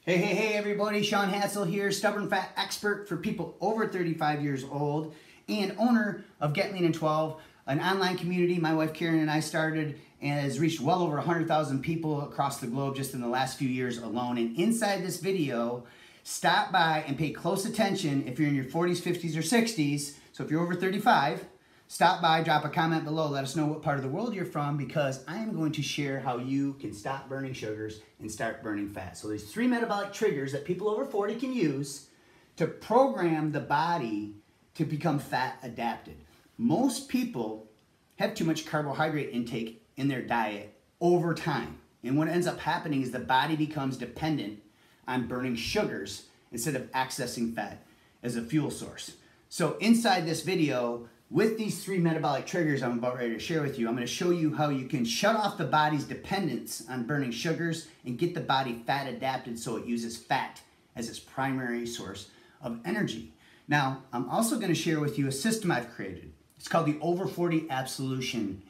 Hey everybody, Sean Hassel here, stubborn fat expert for people over 35 years old and owner of Get Lean in 12, an online community my wife Karen and I started and has reached well over 100,000 people across the globe just in the last few years alone. And inside this video, stop by and pay close attention if you're in your 40s, 50s, or 60s. So if you're over 35, stop by, drop a comment below, let us know what part of the world you're from, because I am going to share how you can stop burning sugars and start burning fat. So there's 3 metabolic triggers that people over 40 can use to program the body to become fat adapted. Most people have too much carbohydrate intake in their diet over time. And what ends up happening is the body becomes dependent on burning sugars instead of accessing fat as a fuel source. So inside this video, with these 3 metabolic triggers I'm about ready to share with you, I'm going to show you how you can shut off the body's dependence on burning sugars and get the body fat adapted so it uses fat as its primary source of energy. Now, I'm also going to share with you a system I've created. It's called the Over 40 Absolution,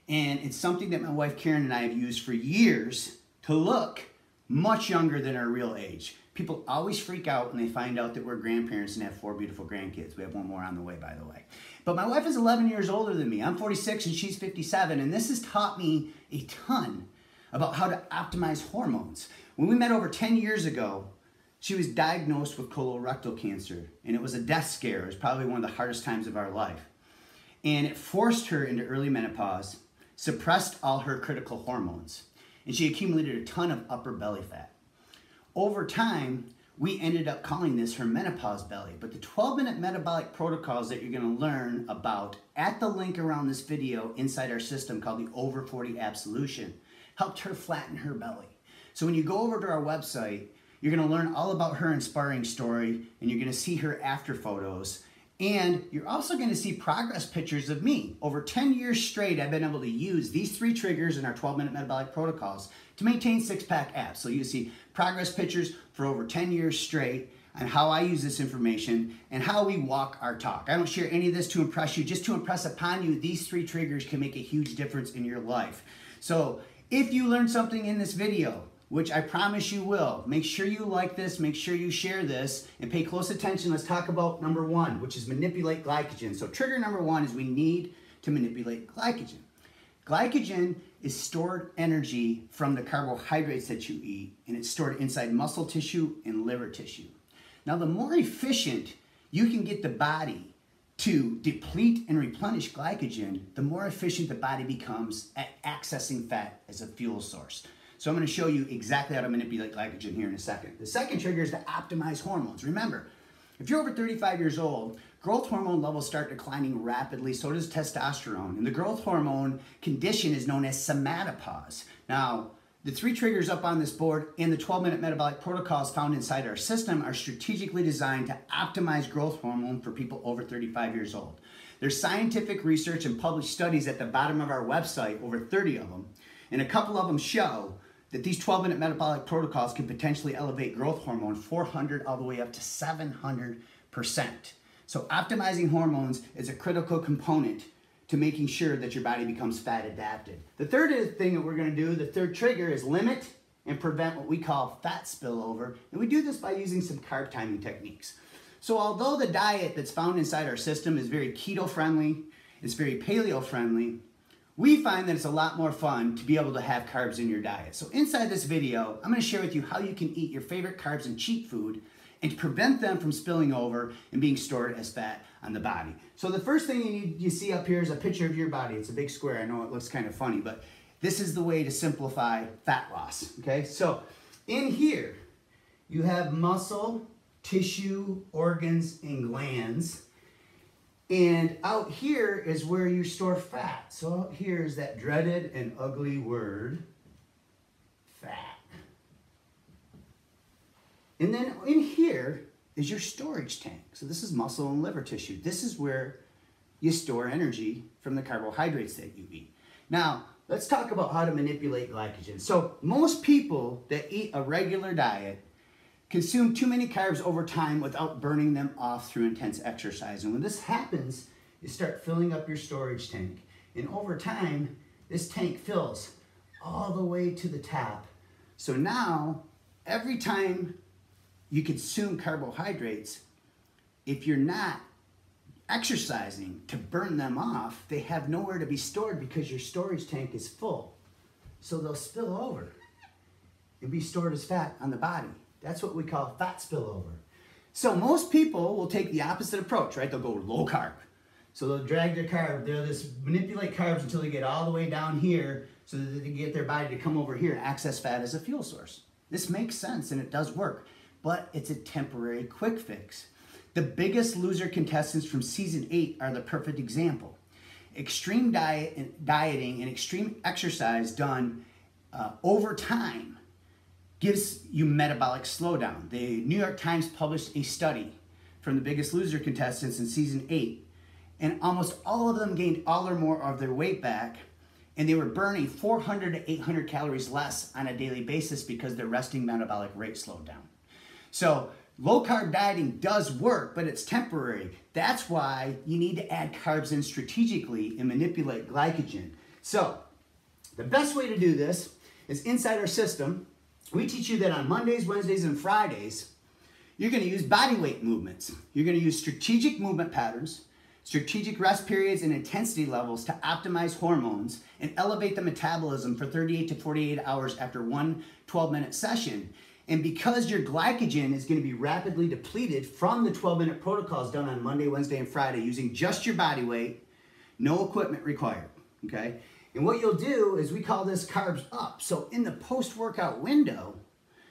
and it's something that my wife Karen and I have used for years to look much younger than our real age. People always freak out when they find out that we're grandparents and have 4 beautiful grandkids. We have 1 more on the way, by the way. But my wife is 11 years older than me. I'm 46 and she's 57, and this has taught me a ton about how to optimize hormones. When we met over 10 years ago, she was diagnosed with colorectal cancer, and it was a death scare. It was probably one of the hardest times of our life. And it forced her into early menopause, suppressed all her critical hormones, and she accumulated a ton of upper belly fat. Over time, we ended up calling this her menopause belly, but the 12-minute metabolic protocols that you're going to learn about at the link around this video inside our system called the Over 40 Absolution helped her flatten her belly. So when you go over to our website, you're going to learn all about her inspiring story, and you're going to see her after photos, and you're also going to see progress pictures of me. Over 10 years straight, I've been able to use these 3 triggers in our 12-minute metabolic protocols to maintain 6-pack abs. So you see progress pictures for over 10 years straight on how I use this information and how we walk our talk. I don't share any of this to impress you, just to impress upon you these 3 triggers can make a huge difference in your life. So if you learned something in this video, which I promise you will, make sure you like this, make sure you share this, and pay close attention. Let's talk about number 1, which is manipulate glycogen. So trigger number 1 is we need to manipulate glycogen. Glycogen is stored energy from the carbohydrates that you eat, and it's stored inside muscle tissue and liver tissue. Now, the more efficient you can get the body to deplete and replenish glycogen, the more efficient the body becomes at accessing fat as a fuel source. So I'm going to show you exactly how to manipulate glycogen here in a second. The second trigger is to optimize hormones. Remember, if you're over 35 years old, growth hormone levels start declining rapidly, so does testosterone. And the growth hormone condition is known as somatopause. Now, the 3 triggers up on this board and the 12-minute metabolic protocols found inside our system are strategically designed to optimize growth hormone for people over 35 years old. There's scientific research and published studies at the bottom of our website, over 30 of them, and a couple of them show that these 12-minute metabolic protocols can potentially elevate growth hormone 400 all the way up to 700%. So optimizing hormones is a critical component to making sure that your body becomes fat adapted. The third thing that we're going to do, the third trigger, is limit and prevent what we call fat spillover. And we do this by using some carb timing techniques. So although the diet that's found inside our system is very keto friendly, it's very paleo friendly, we find that it's a lot more fun to be able to have carbs in your diet. So inside this video, I'm going to share with you how you can eat your favorite carbs and cheat food and to prevent them from spilling over and being stored as fat on the body. So the first thing you see up here is a picture of your body. It's a big square. I know it looks kind of funny, but this is the way to simplify fat loss. Okay, so in here, you have muscle, tissue, organs, and glands. And out here is where you store fat. So out here is that dreaded and ugly word, fat. And then in here is your storage tank. So this is muscle and liver tissue. This is where you store energy from the carbohydrates that you eat. Now, let's talk about how to manipulate glycogen. So most people that eat a regular diet consume too many carbs over time without burning them off through intense exercise. And when this happens, you start filling up your storage tank. And over time, this tank fills all the way to the top. So now, every time you consume carbohydrates, if you're not exercising to burn them off, they have nowhere to be stored because your storage tank is full. So they'll spill over and be stored as fat on the body. That's what we call fat spillover. So most people will take the opposite approach, right? They'll go low carb. So they'll drag their carb, they'll just manipulate carbs until they get all the way down here so that they can get their body to come over here and access fat as a fuel source. This makes sense and it does work, but it's a temporary quick fix. The biggest loser contestants from season 8 are the perfect example. Extreme dieting and extreme exercise done over time gives you metabolic slowdown. The New York Times published a study from the biggest loser contestants in season 8, and almost all of them gained all or more of their weight back, and they were burning 400 to 800 calories less on a daily basis because their resting metabolic rate slowed down. So low carb dieting does work, but it's temporary. That's why you need to add carbs in strategically and manipulate glycogen. So the best way to do this is inside our system. We teach you that on Mondays, Wednesdays, and Fridays, you're going to use body weight movements. You're going to use strategic movement patterns, strategic rest periods, and intensity levels to optimize hormones and elevate the metabolism for 38 to 48 hours after one 12-minute session. And because your glycogen is going to be rapidly depleted from the 12-minute protocols done on Monday, Wednesday, and Friday using just your body weight, no equipment required, okay? And what you'll do is we call this carbs up. So in the post-workout window,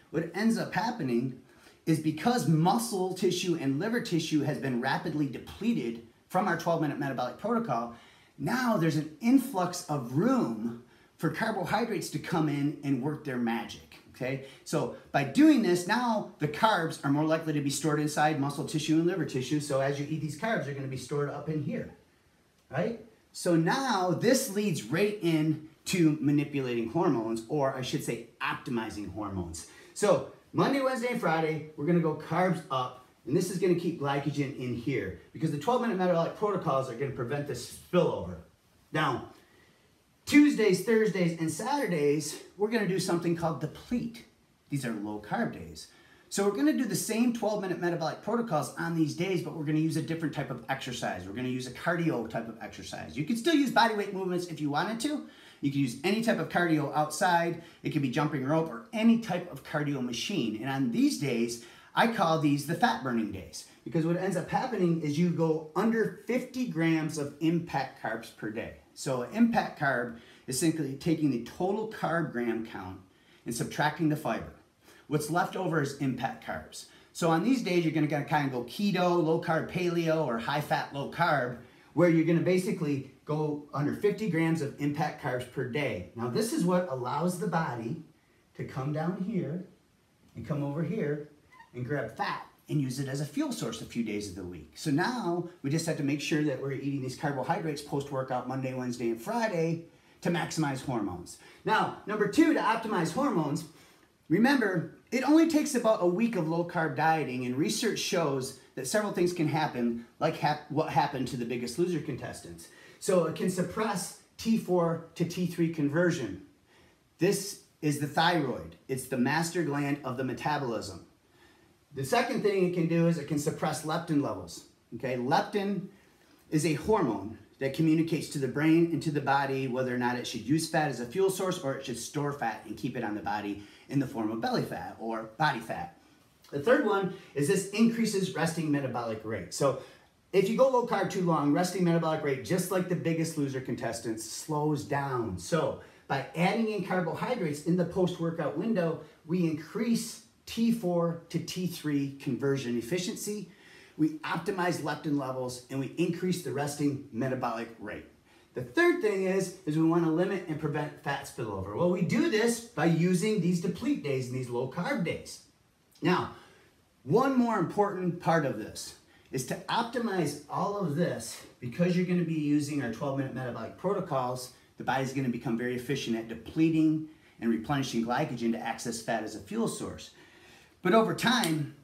what ends up happening is because muscle tissue and liver tissue has been rapidly depleted from our 12-minute metabolic protocol, now there's an influx of room for carbohydrates to come in and work their magic, okay? So by doing this, now the carbs are more likely to be stored inside muscle tissue and liver tissue, so as you eat these carbs, they're gonna be stored up in here, right? So now this leads right in to manipulating hormones, or I should say optimizing hormones. So Monday, Wednesday, and Friday, we're gonna go carbs up, and this is gonna keep glycogen in here because the 12-minute metabolic protocols are gonna prevent this spillover. Now, Tuesdays, Thursdays, and Saturdays, we're gonna do something called deplete. These are low carb days. So we're gonna do the same 12-minute metabolic protocols on these days, but we're gonna use a different type of exercise. We're gonna use a cardio type of exercise. You can still use body weight movements if you wanted to. You can use any type of cardio outside. It can be jumping rope or any type of cardio machine. And on these days, I call these the fat burning days because what ends up happening is you go under 50 grams of impact carbs per day. So an impact carb is simply taking the total carb gram count and subtracting the fiber. What's left over is impact carbs. So on these days, you're gonna kind of go keto, low carb paleo, or high fat, low carb, where you're gonna basically go under 50 grams of impact carbs per day. Now this is what allows the body to come down here and come over here and grab fat and use it as a fuel source a few days of the week. So now we just have to make sure that we're eating these carbohydrates post-workout Monday, Wednesday, and Friday to maximize hormones. Now, number 2, to optimize hormones, remember, it only takes about a week of low-carb dieting, and research shows that several things can happen, like what happened to the Biggest Loser contestants. So it can suppress T4 to T3 conversion. This is the thyroid. It's the master gland of the metabolism. The second thing it can do is it can suppress leptin levels. Okay, leptin is a hormone that communicates to the brain and to the body whether or not it should use fat as a fuel source or it should store fat and keep it on the body in the form of belly fat or body fat. The third one is this increases resting metabolic rate. So if you go low carb too long, resting metabolic rate, just like the Biggest Loser contestants, slows down. So by adding in carbohydrates in the post-workout window, we increase T4 to T3 conversion efficiency, we optimize leptin levels, and we increase the resting metabolic rate. The third thing is we want to limit and prevent fat spillover. Well, we do this by using these deplete days and these low carb days. Now, one more important part of this is to optimize all of this. Because you're going to be using our 12-minute metabolic protocols, the body's going to become very efficient at depleting and replenishing glycogen to access fat as a fuel source. But over time,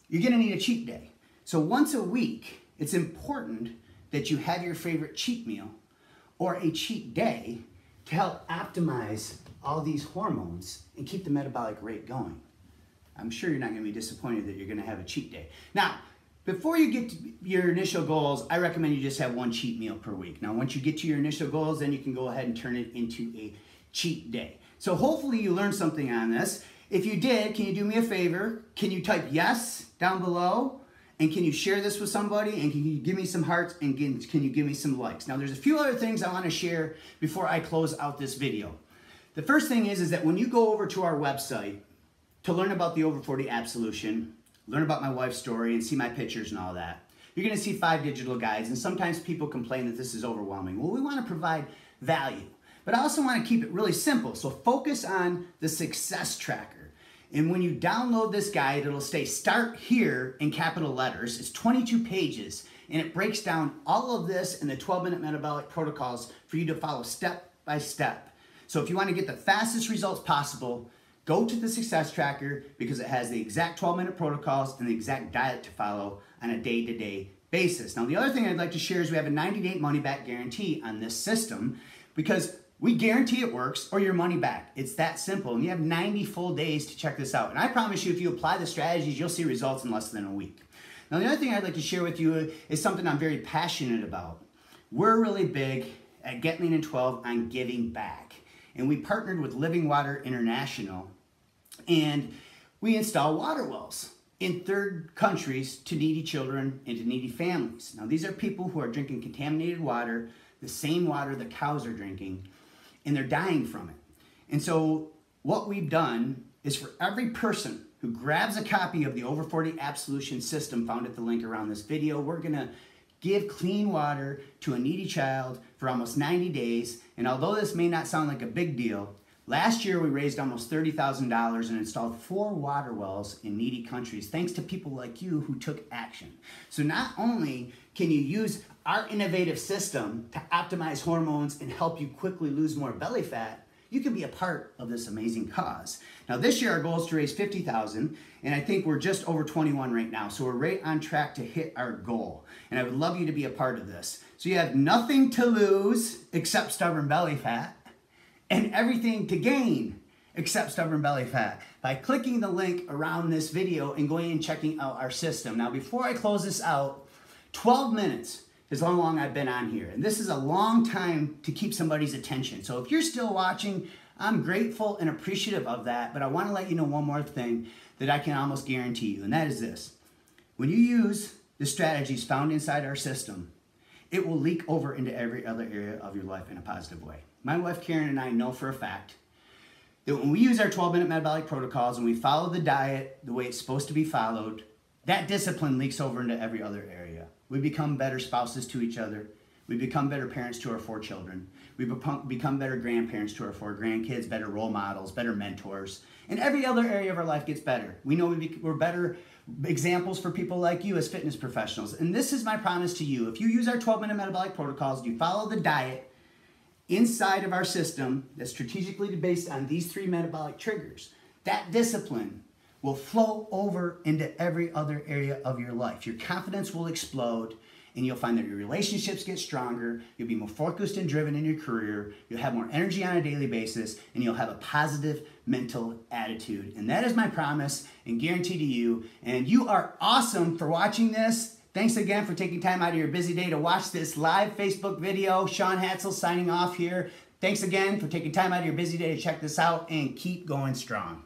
you're going to need a cheat day. So once a week, it's important that you have your favorite cheat meal or a cheat day to help optimize all these hormones and keep the metabolic rate going. I'm sure you're not going to be disappointed that you're going to have a cheat day. Now, before you get to your initial goals, I recommend you just have one cheat meal per week. Now, once you get to your initial goals, then you can go ahead and turn it into a cheat day. So hopefully you learned something on this. If you did, can you do me a favor? Can you type yes down below? And can you share this with somebody? And can you give me some hearts? And can you give me some likes? Now, there's a few other things I want to share before I close out this video. The first thing is that when you go over to our website to learn about the Over 40 App Solution, learn about my wife's story, and see my pictures and all that, you're going to see 5 digital guides. And sometimes people complain that this is overwhelming. Well, we want to provide value. But I also want to keep it really simple. So focus on the success tracker. And when you download this guide, it'll say start here in capital letters. It's 22 pages, and it breaks down all of this in the 12-minute metabolic protocols for you to follow step by step. So if you want to get the fastest results possible, go to the success tracker because it has the exact 12-minute protocols and the exact diet to follow on a day-to-day basis. Now, the other thing I'd like to share is we have a 90-day money-back guarantee on this system because we guarantee it works or your money back. It's that simple. And you have 90 full days to check this out. And I promise you, if you apply the strategies, you'll see results in less than a week. Now, the other thing I'd like to share with you is something I'm very passionate about. We're really big at Get Lean in 12 on giving back. And we partnered with Living Water International, and we install water wells in third countries to needy children and to needy families. Now, these are people who are drinking contaminated water, the same water the cows are drinking, and they're dying from it. And so what we've done is for every person who grabs a copy of the Over 40 App Solution system found at the link around this video, we're gonna give clean water to a needy child for almost 90 days. And although this may not sound like a big deal, last year we raised almost $30,000 and installed 4 water wells in needy countries thanks to people like you who took action. So not only can you use our innovative system to optimize hormones and help you quickly lose more belly fat, you can be a part of this amazing cause. Now this year our goal is to raise $50,000, and I think we're just over 21 right now, so we're right on track to hit our goal. And I would love you to be a part of this. So you have nothing to lose except stubborn belly fat, and everything to gain except stubborn belly fat by clicking the link around this video and going and checking out our system. Now before I close this out, 12 minutes is how long I've been on here. And this is a long time to keep somebody's attention. So if you're still watching, I'm grateful and appreciative of that, but I want to let you know one more thing that I can almost guarantee you, and that is this. When you use the strategies found inside our system, it will leak over into every other area of your life in a positive way. My wife Karen and I know for a fact that when we use our 12-minute metabolic protocols and we follow the diet the way it's supposed to be followed, that discipline leaks over into every other area. We become better spouses to each other. We become better parents to our 4 children. We become better grandparents to our 4 grandkids, better role models, better mentors. And every other area of our life gets better. We know we're better examples for people like you as fitness professionals. And this is my promise to you. If you use our 12-minute metabolic protocols, you follow the diet inside of our system that's strategically based on these 3 metabolic triggers, that discipline will flow over into every other area of your life. Your confidence will explode, and you'll find that your relationships get stronger, you'll be more focused and driven in your career, you'll have more energy on a daily basis, and you'll have a positive mental attitude. And that is my promise and guarantee to you. And you are awesome for watching this. Thanks again for taking time out of your busy day to watch this live Facebook video. Sean Hatzel signing off here. Thanks again for taking time out of your busy day to check this out, and keep going strong.